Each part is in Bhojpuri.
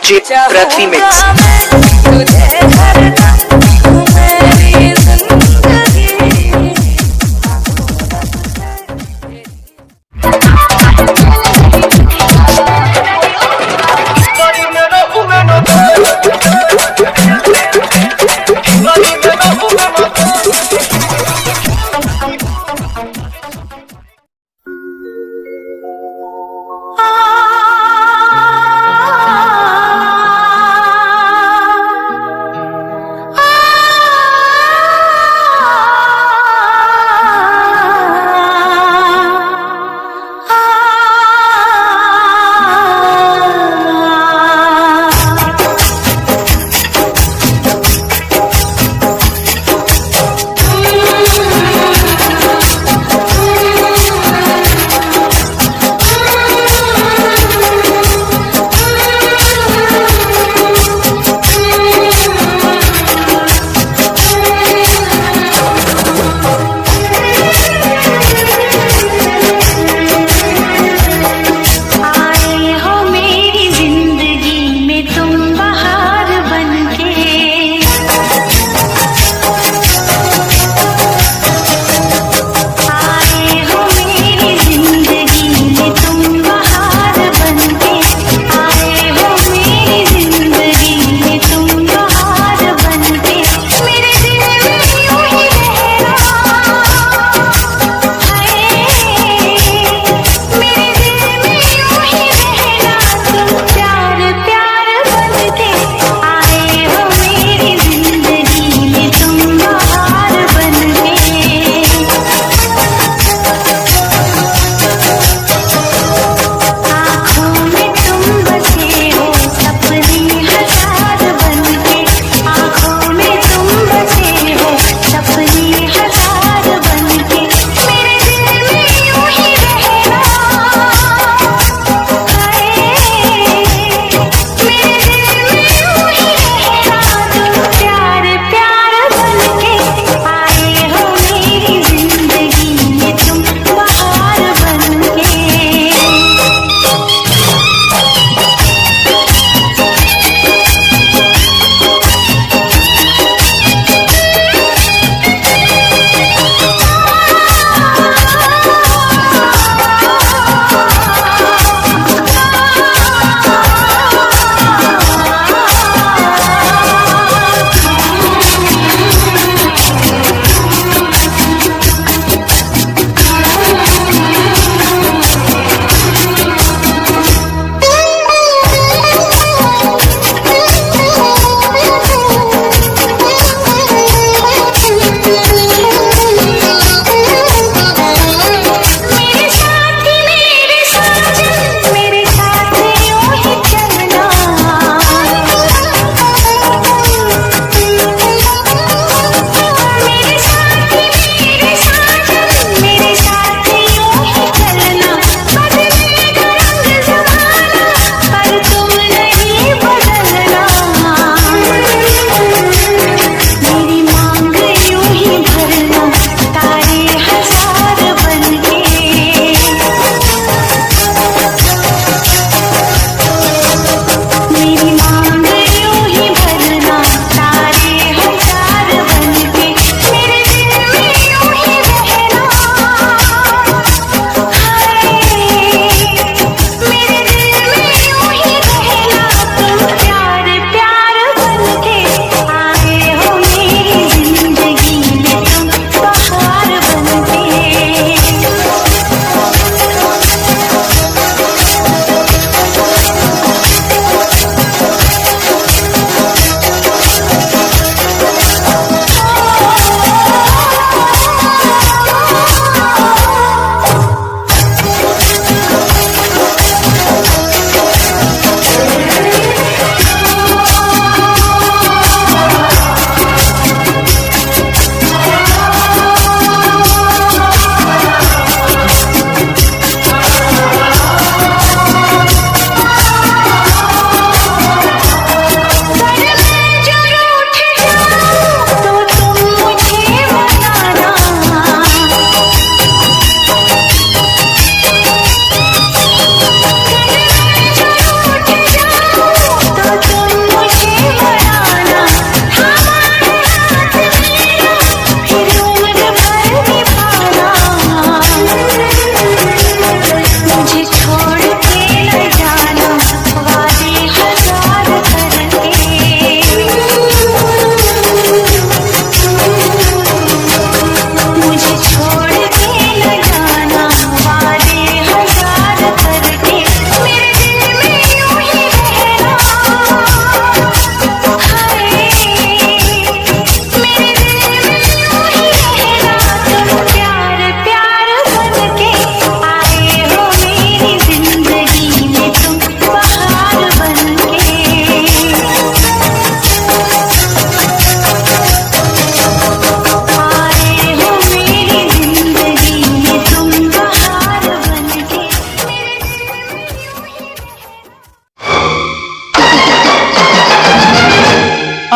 डीजे पृथ्वी मिक्स।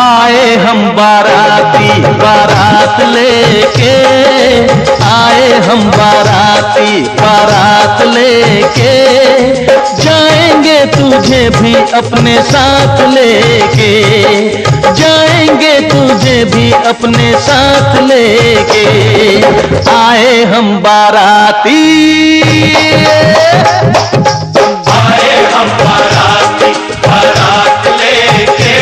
आए हम बाराती बारात लेके, आए हम बाराती बारात लेके, जाएंगे तुझे भी अपने साथ लेके, जाएंगे तुझे भी अपने साथ लेके, आए हम बाराती, आए हम बाराती बारात लेके,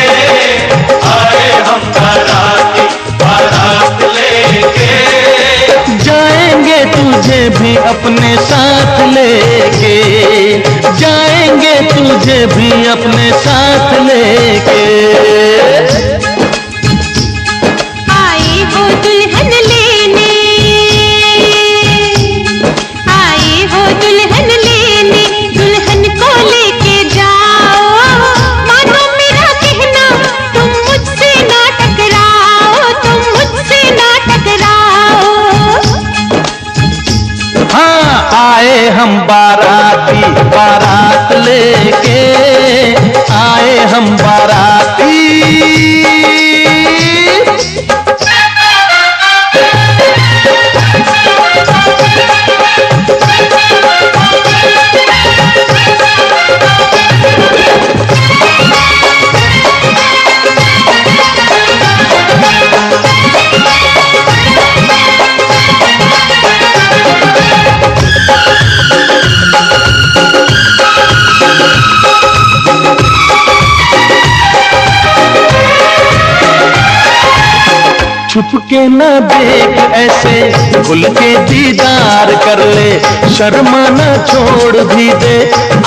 आए हम बाराती बारात लेके, जाएंगे तुझे भी अपने साथ लेके, जाएंगे तुझे भी अपने साथ लेके। आए हो दुल्हन लेने, आए हो दुल्हन लेने, दुल्हन को लेके जाओ, मानो मेरा कहना तुम मुझसे ना टकराओ, तुम मुझसे ना टकराओ। हाँ आए हम बाराती बारात लेके, आए हम बाराती। छुप के न देख ऐसे खुल के दीदार कर ले, शर्मा न छोड़ भी दे,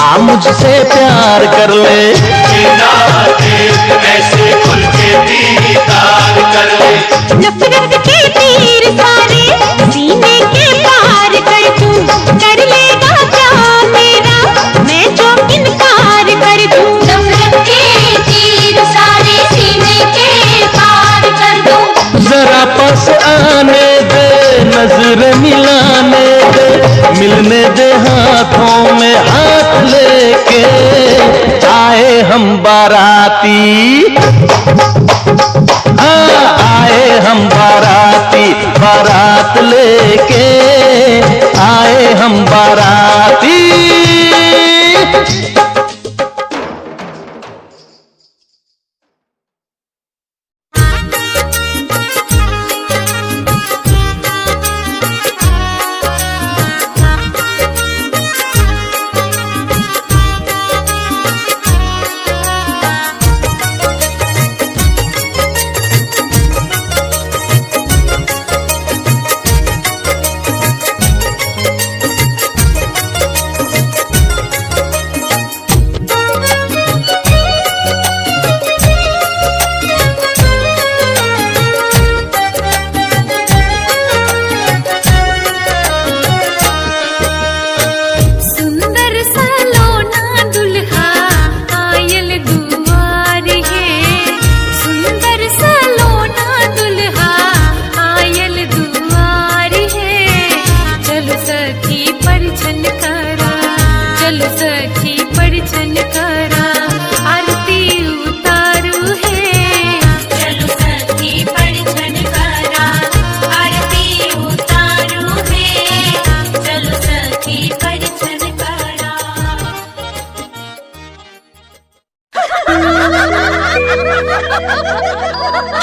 आ मुझसे प्यार कर ले। बिना देख ऐसे खुल के दीदार कर ले, नफरत के तीर सारे सीने के पार कर दूं, कर लेगा क्या मेरा मैं जो इनकार कर दूं। नफरत के तीर सारे सीने के पार कर दूं। जरा पास आने दे, नजर मिलाने दे, मिलने दे हाथों में हाथ लेके, आए हम बाराती, हाँ आए हम बाराती बारात लेके, आए हम बाराती।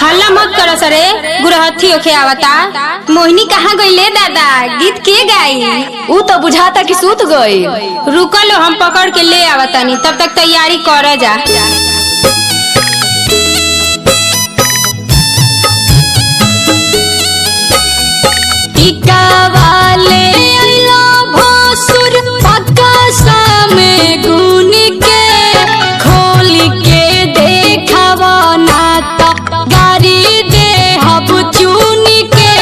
हल्ला मत करो सरे, गुरहथी ओखे आवता। मोहिनी कहाँ गईले दादा? गीत के गाई? ऊ तो बुझाता कि सूत गई। रुको लो, हम पकड़ के ले आवतानी, तब तक तैयारी कर जा। टीका वाले आइला भोसुर पक्का सामे गुन के, खोल के देखावा ना तो गारी दे हब चुन के,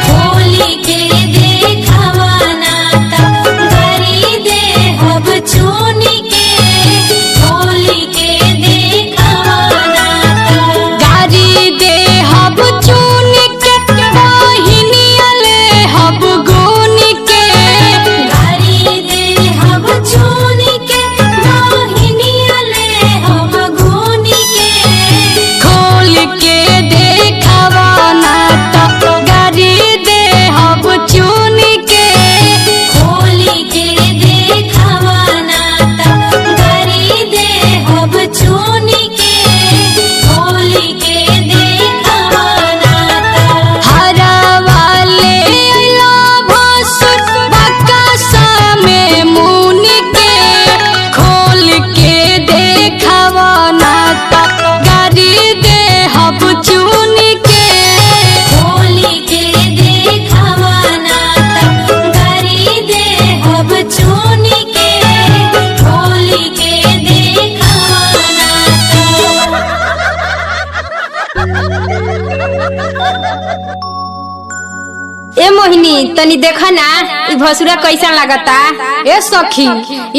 खोल के देखावा ना तो गारी दे हब चुन के, खोल के देखावा ना तो गारी दे हब चुन के, वाहिनिया ले हब गुन के, गारी दे हब चुन के, ए मोहिनी तनी देखा ना ई भसुरा कैसा लागता। ए सखी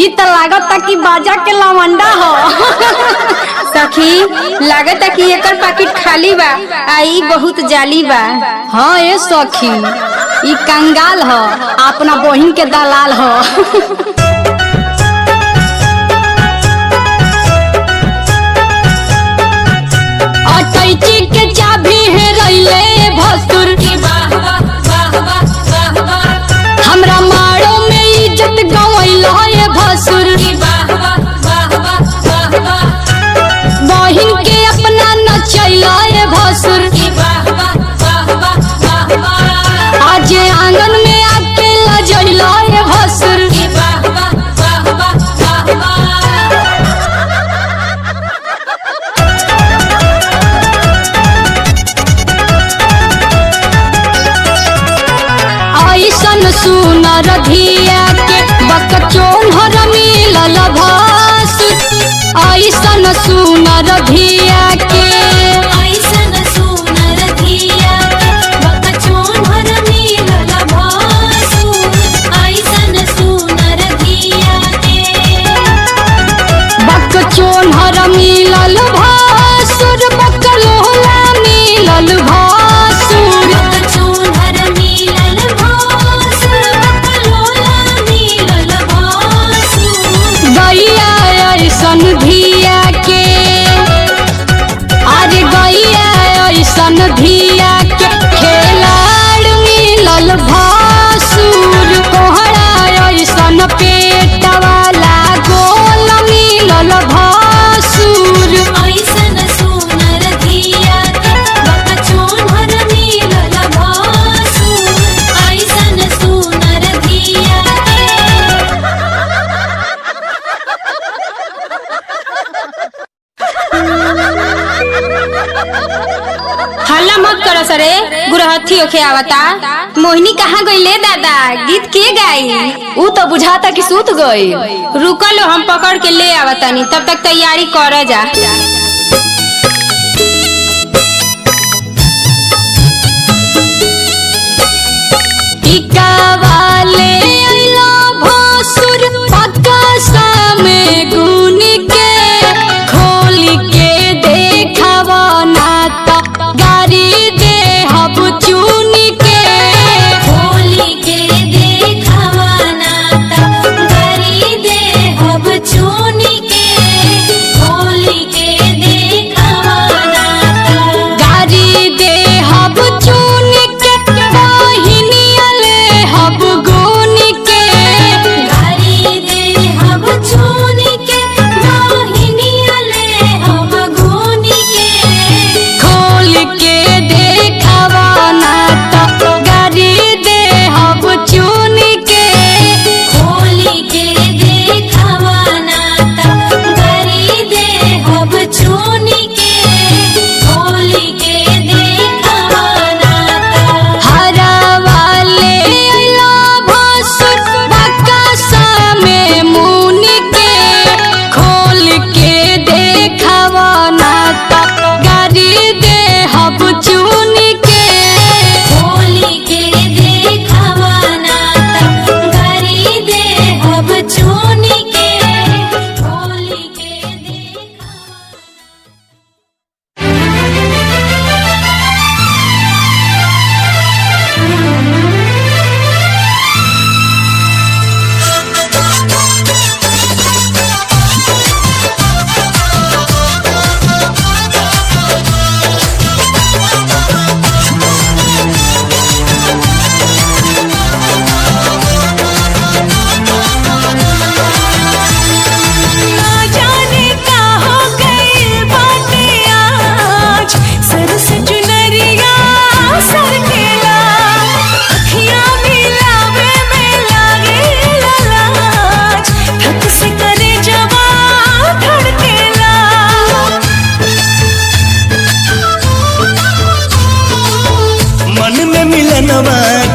ई त लागता कि बाजा के लवंडा हो। सखी लागता कि एकर पैकेट खाली बा आ ई बहुत जाली बा। हाँ ए सखी ई कंगाल हो, अपना बहिन के दलाल हो। अटैची के चाबी है रैले भसुर, हमरा मारो में इज्जत गवैल है भसुर। बहिन के अपना नचैल है भसुर, आज आंगन में आके लजैल है भसुर। ऐसन सुनर धिया के बकचोन हर मिलल भसुर। ऐसन सुनर धिया के बकचोन हर मिलल भसुर, बकलोला मिलल भसुर। गैया ऐसन धिया के, अरे गैया ऐसन धिया के खेलाड़ मिलल भसुर। कोहरा ऐसन पेट वाला गोल मिलल भसुर। हल्ला मत करो सरे, गुरहथी ओखे आवता। मोहिनी कहाँ गईले दादा, गीत के गाई? ऊ तो बुझाता कि सूत गई। रुको लो हम पकड़ के ले आवतानी, तब तक तैयारी कर जा। टीका वाले अइला भसुर, पक्का सामे गुन के खोल के देखावा ना त गारी दे हब चुन के। गारी दे हब चुन के, बहिनिया ले हब गुन के। खोल के देखावा ना त गारी दे हब चुन के। हरा वाले अइला भसुर, बक्का सामे मुन के खोल के देखावा ना त गारी दे हब चुन के।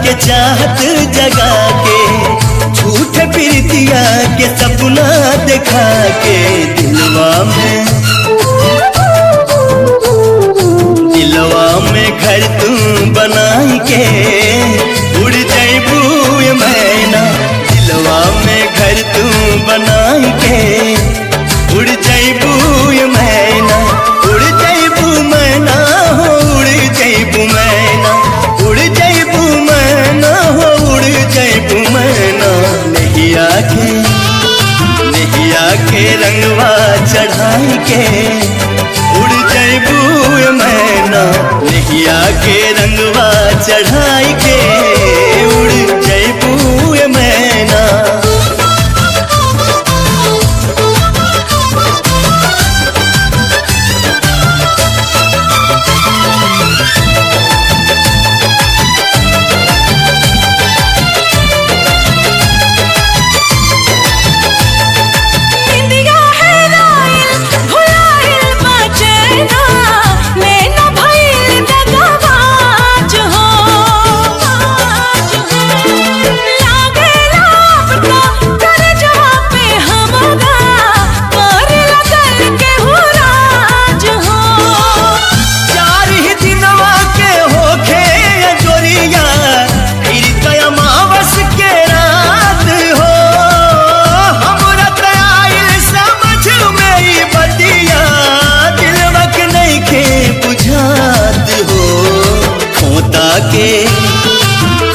के चाहत जगा के झूठे प्रीतिया के सपना दिखा के दिलवा में घर के उड़ जैबू मैना नैया के रंगवा चढ़ाई के उड़ जैबू मैना।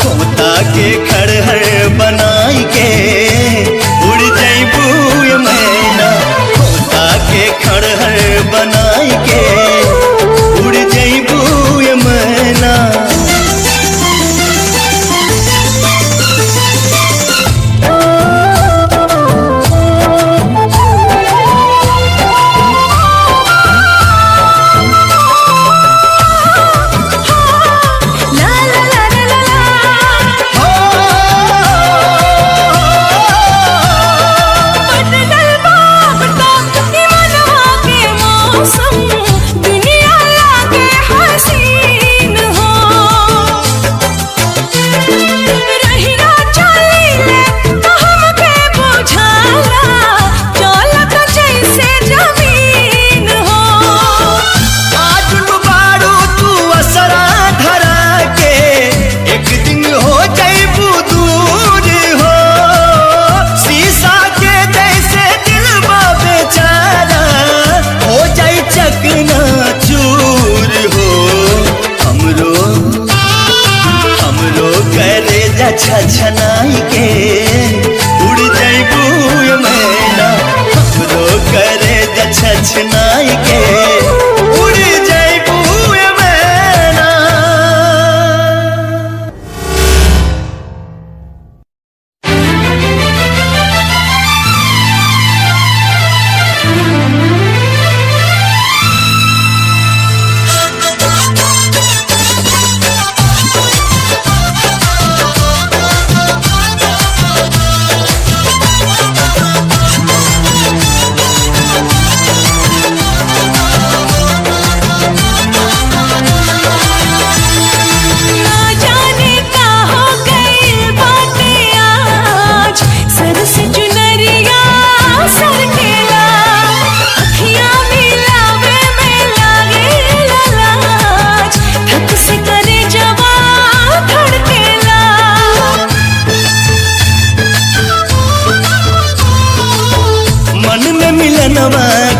खोता के खड़हर बनाई के उड़ जैबू मैना खोता के खड़हर बनाई के उड़ जैबू मैना। छछनाई के उड़ जैबू मैना हमरो करे छछनाई के उड़ जैबू मैना।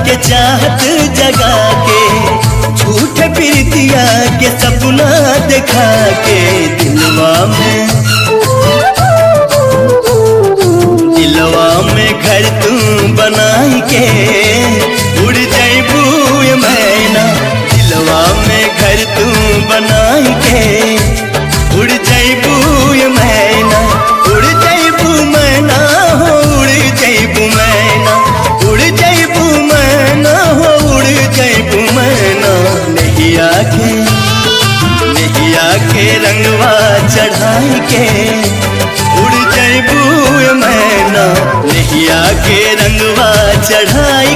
के चाहत जगा के झूठे प्रीतिया के सपना दिखा के दिलवा में घर तू बनाई के उड़ जैबू मैना दिलवा में घर तू बनाई के उड़ जैबू मैना उड़ जैबू मैना हो उड़ जैबू मैना उड़ जैबू मैना हो उड़ जैबू मैना। नैया के रंगवा चढ़ाई के उड़ जैबू मैना नैया के रंगवा चढ़ाई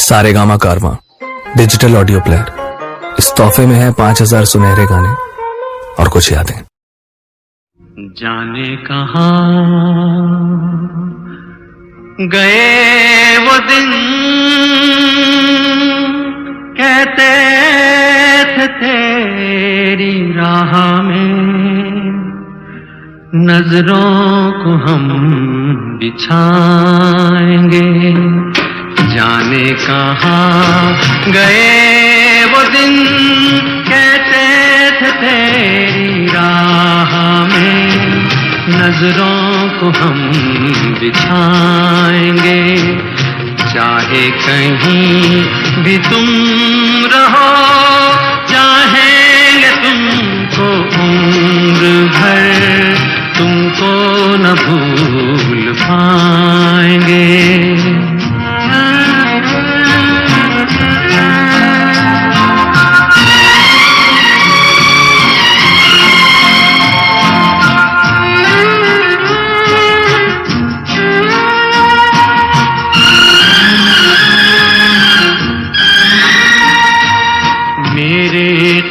सारेगामा कारवां डिजिटल ऑडियो प्लेयर। इस तोहफे में है 5000 सुनहरे गाने और कुछ यादें। जाने कहाँ गए वो दिन, कहते थे तेरी राह में नजरों को हम बिछाएंगे। जाने कहाँ गए वो दिन, कहते थे तेरी राह में नजरों को हम बिछाएंगे। चाहे कहीं भी तुम रहो, चाहेंगे तुमको उम्र भर, तुमको न भूल पाएंगे।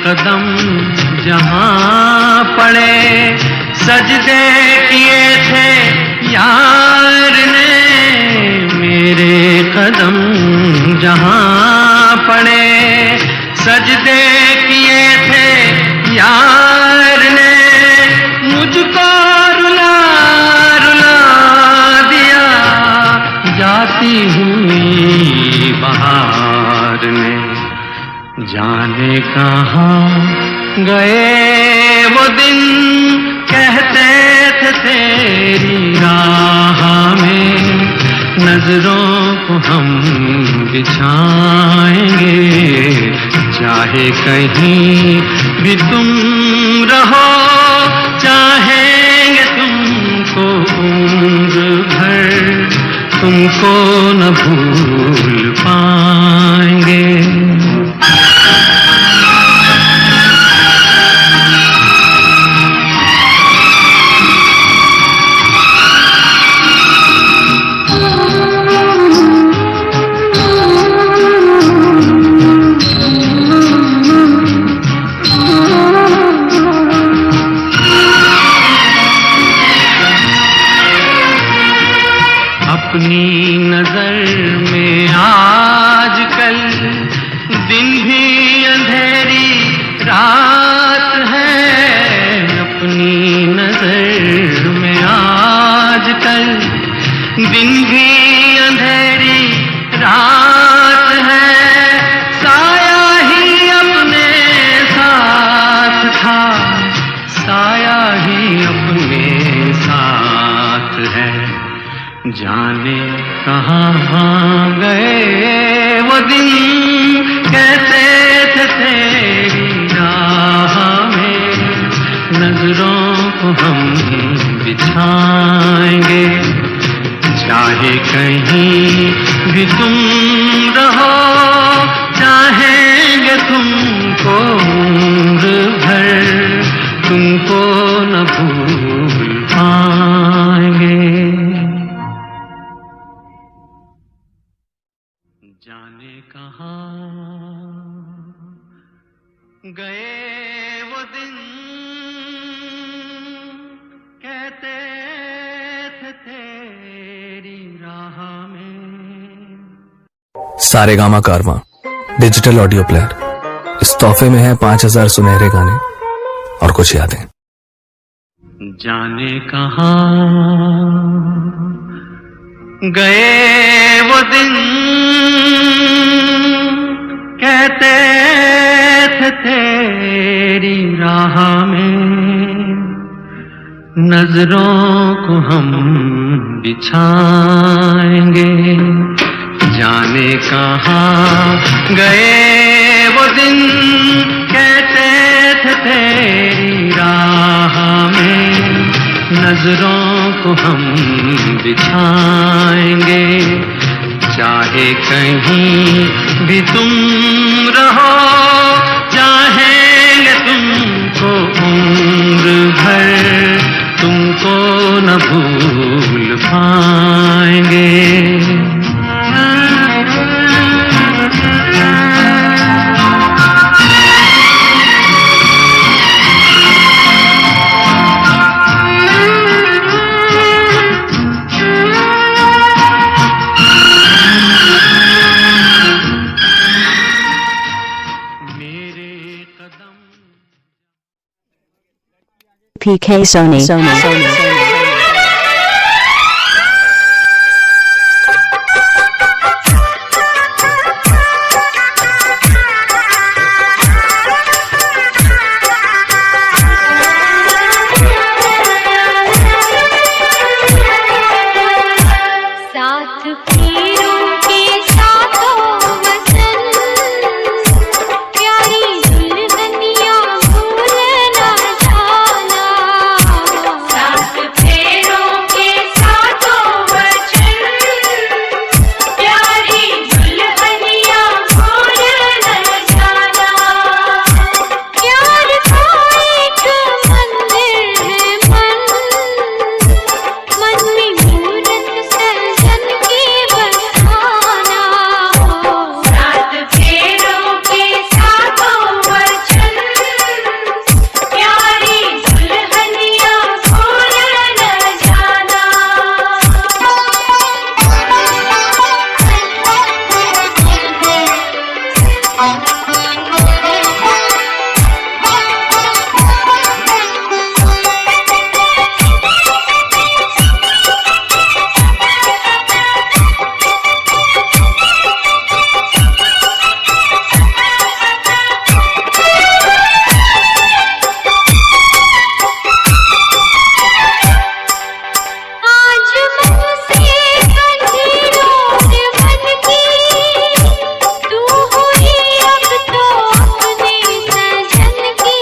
कदम जहाँ पड़े, सजदे किए थे यार ने। मेरे कदम जहाँ पड़े, सजदे किए थे यार ने। मुझको रुला रुला दिया जाती हुई बहार ने। जाने कहाँ गए वो दिन, कहते थे तेरी राह में नजरों को हम बिछाएंगे। चाहे कहीं भी तुम रहो, चाहेंगे तुमको उम्र भर, तुमको न भूल पाएंगे। अपनी नजर में आजकल दिन भी अंधेरी रात है। अपनी नजर में आजकल दिन भी अंधेरी रात है। साया ही अपने साथ था, साया ही अपने साथ है। जाने कहाँ गए वो दिन, कहते थे तेरी राह में नजरों को हम बिछाएंगे। चाहे कहीं भी तुम रहो, चाहेंगे तुमको उम्र भर, तुमको न भूल पाएंगे। जाने कहाँ गए वो दिन, कहते थे तेरी राह में। सारेगामा कारवां डिजिटल ऑडियो प्लेयर। इस तोहफे में है 5000 सुनहरे गाने और कुछ यादें। जाने कहाँ गए वो दिन, कहते थे तेरी राह में नजरों को हम बिछाएंगे। जाने कहाँ गए वो दिन, कहते थे तेरी राह में नजरों को हम बिछाएंगे। चाहे कहीं भी तुम रहो, चाहेंगे तुमको उम्र भर, तुमको न भूल पाएंगे। PK Sony. साथ पीरों के साथों वतन प्यारी दुल्हनिया भूल ना जाना। साथ पीरों के साथों वतन प्यारी दुल्हनिया भूल ना जाना। प्यार का एक मंदिर है मन में मूरत सजन की बसाना। साथ फेरों के साथों वचन प्यारी दुल्हनिया भूल न जाना। आज मन से बंधी डोर मन की तू हुई अब तो अपने सजन की।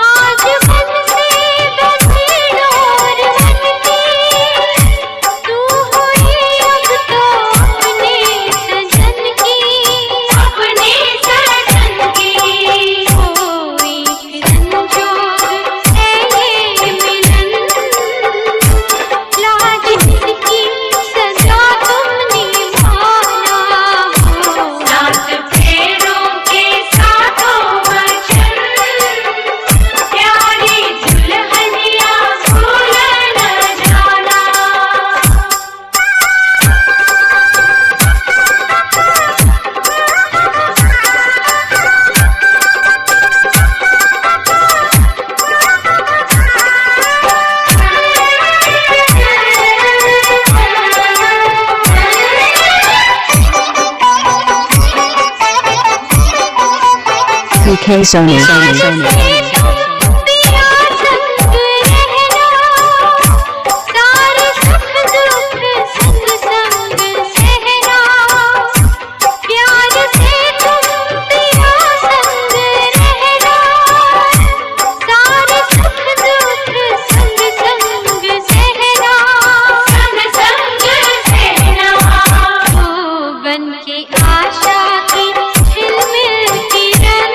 आज मन से बंधी डोर मन की तू हुई अब तो अपने सजन की। अपने सजन की कोई संजोग है ये मिलन। लाज इसकी सजा तुमने माना। साथ फेरों के साथों वचन प्यारी दुल्हनिया भूल न जाना। PK Sony. पिया संग रहना सारे सुख दुख संग संग सहना। प्यार से तुम पिया संग रहना सारे सुख दुख संग संग सहना। संग संग सहना हो बन के आशा की झिलमिल किरण।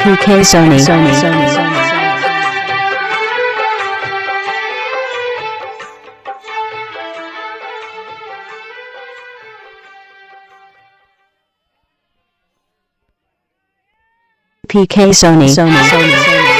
PK Sony. PK Sony.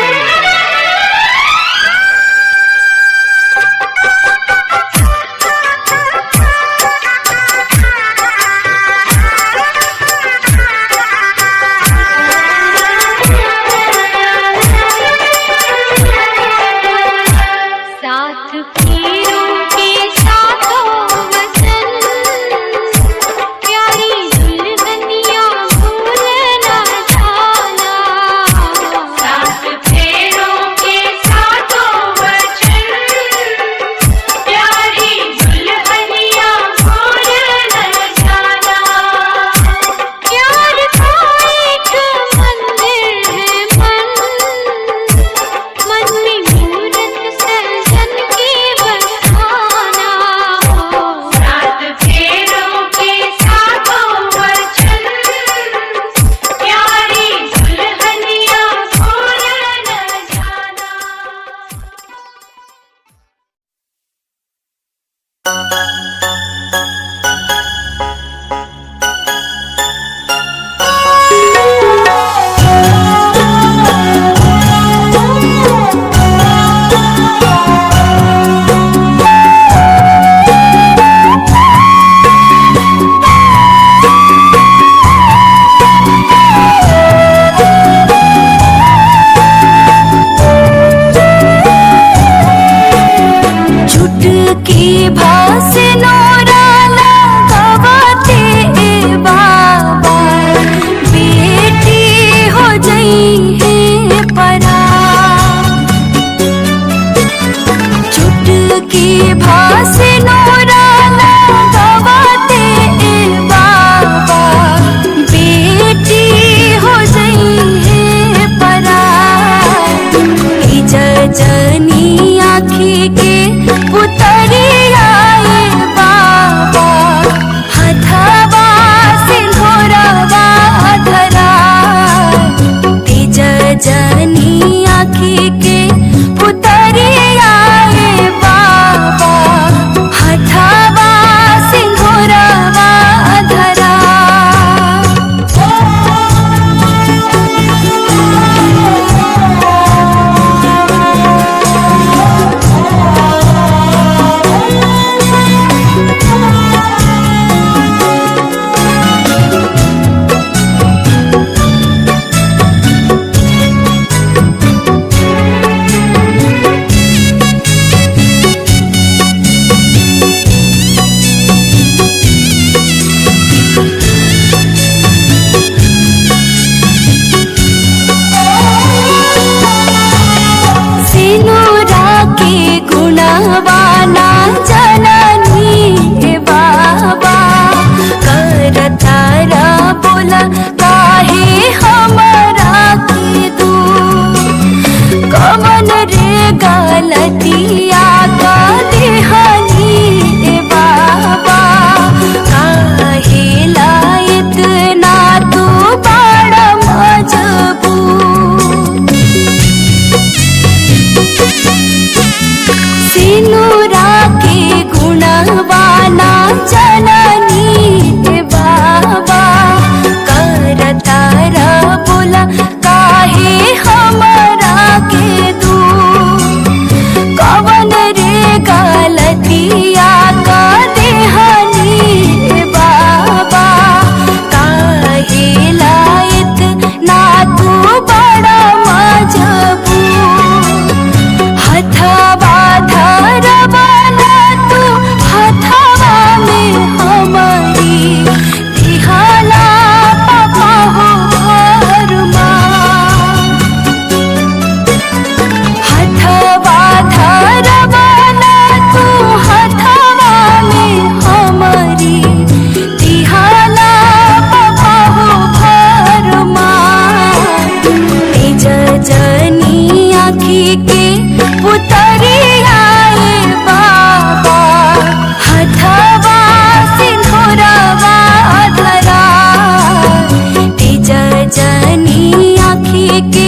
के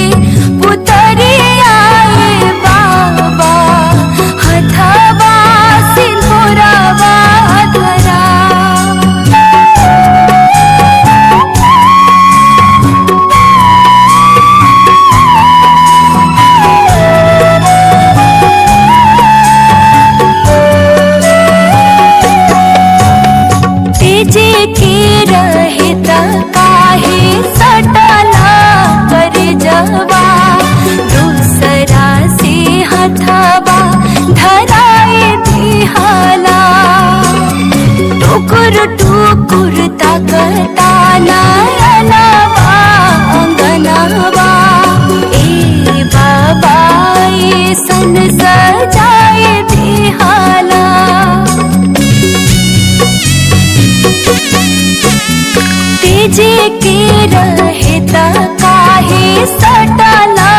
के रहे ता काहे सटला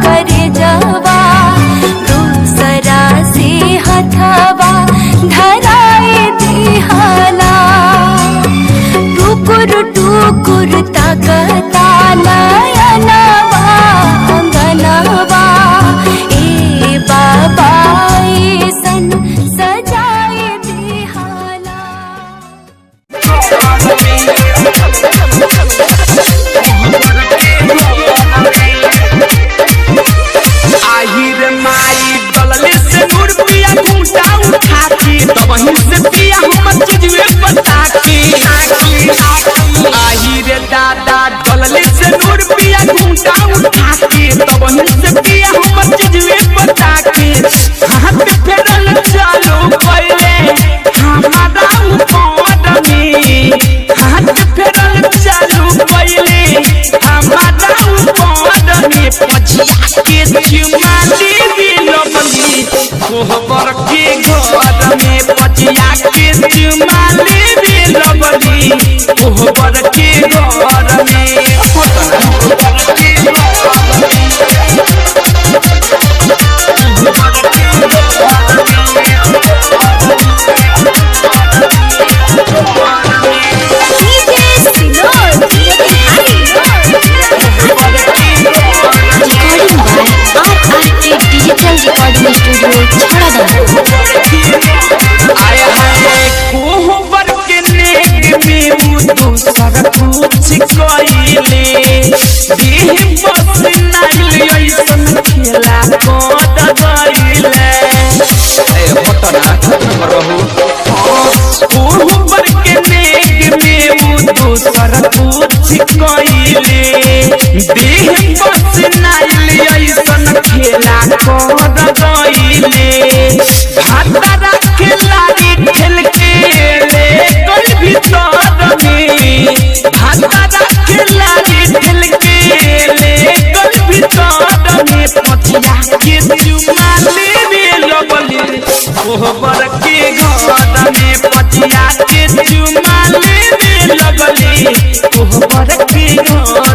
करे जवा दूसरा से हथवा धराए दिहाला टुकुर टुकुर ताकता नयनवा अंगनवा ए बाबा ऐसन सजाए दिहाला। आहिर माई डलले से नूर पिया घूंटा उठा के तब वहीं से पिया हम तुझे बता के आहिर दादा डलले से नूर पिया घूंटा उठा के तब वहीं से पिया हम तुझे बता के हाथ फेरल चालू पहले हमारा ऊपर में हाथ फेरल चालू पहले हमारा ऊपर में पछिया के चुमा देवी लमनी कोहबर के घर में पछिया के चुमा देवी लमनी कोहबर के घर में डिजिटल रिकॉर्डिंग स्टूडियो आया है कोहबर के नेक में वो दूसरा कुछ कइले देह बस नाइल ऐसन खेला कोद गइले ए होतना रहू कोहबर के नेक में वो दूसरा कुछ कइले देह बस नाइल ऐसन खेला कोद गइले भाता खेला खेल के ले कोई भीतर में भाता खेला खेल के ले कोई भीतर में पछिया के चुमा लेवे लगली कोहबर के घर में पछिया के चुमा लेवे लगली कोहबर के घर